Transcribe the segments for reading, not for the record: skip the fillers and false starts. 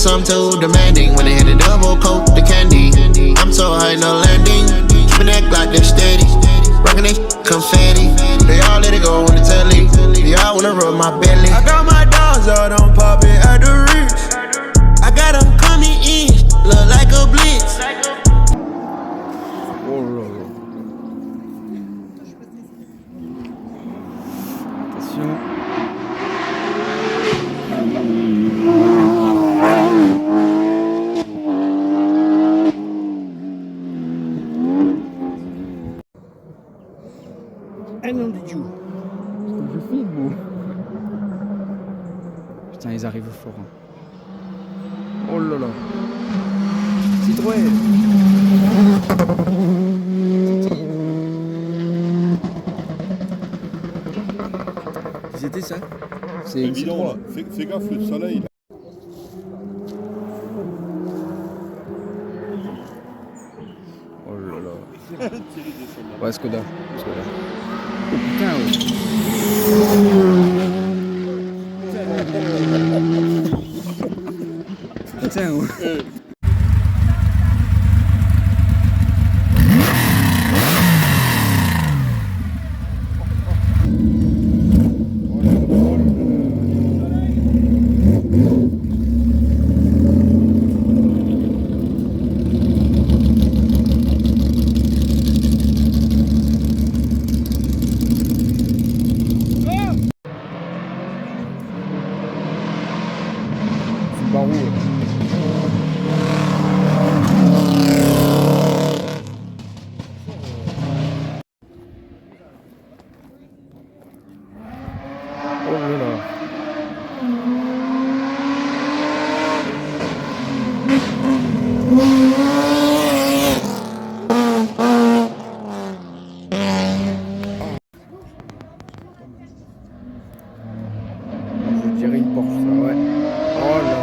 some too demanding. When they hit a double coat, the candy. I'm so high, no landing. Keeping that Glock, they're steady. Rockin' they confetti. They all let it go on the telly. They all wanna rub my belly. I got my dogs out, I'm popping at the reach. I got them coming in, look like a blitz. Oh là là. Attention. Ah non du tout. Je filme. Putain, ils arrivent fort. Hein. Oh là là. Citroën. C'était ça. C'est évident là. Fais gaffe, le soleil. Oh là là. Ouais, Skoda. Skoda. Oh putain, ouais. Putain, ouais. Je dirais une Porsche, ça, ouais. Oh là là.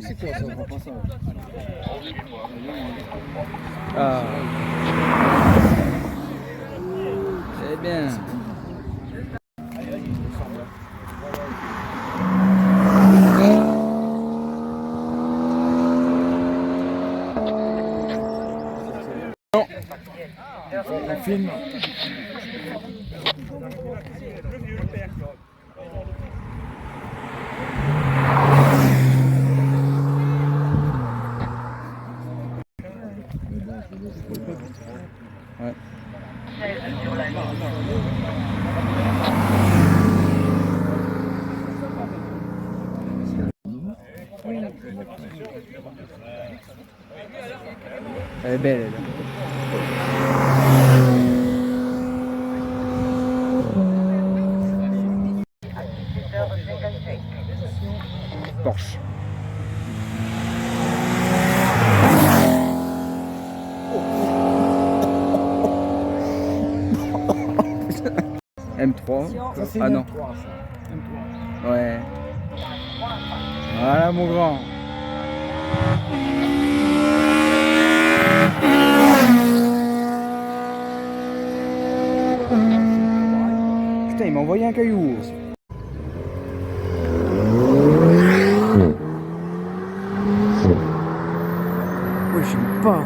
C'est quoi ça? On voit pas ça. Ah. C'est bien. Non. On filme. Ouais. Elle est belle, elle. Porsche. M3. Ah non. Ouais. Voilà mon grand. Putain, il m'a envoyé un caillou. Ouais, j'aime pas.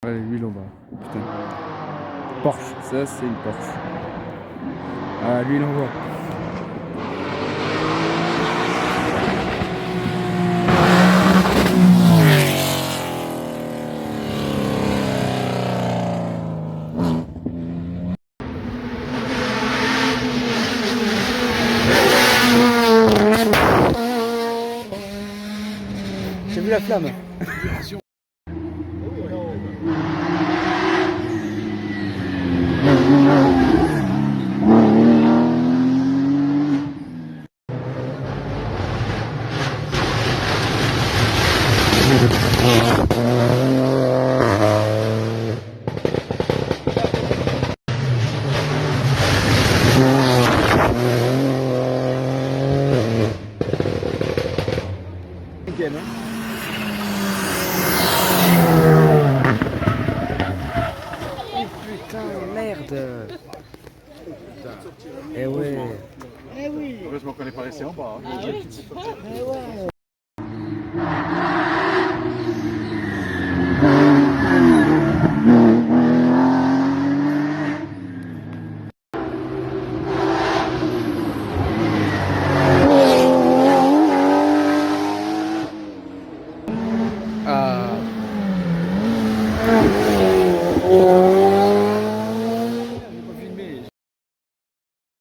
Allez, l'huile en bas. Putain. Porsche, ça c'est une Porsche. Ah, l'huile en bas. J'ai vu la flamme. Putain, merde. Eh ouais. Heureusement qu'on n'est pas resté en bas. Hein.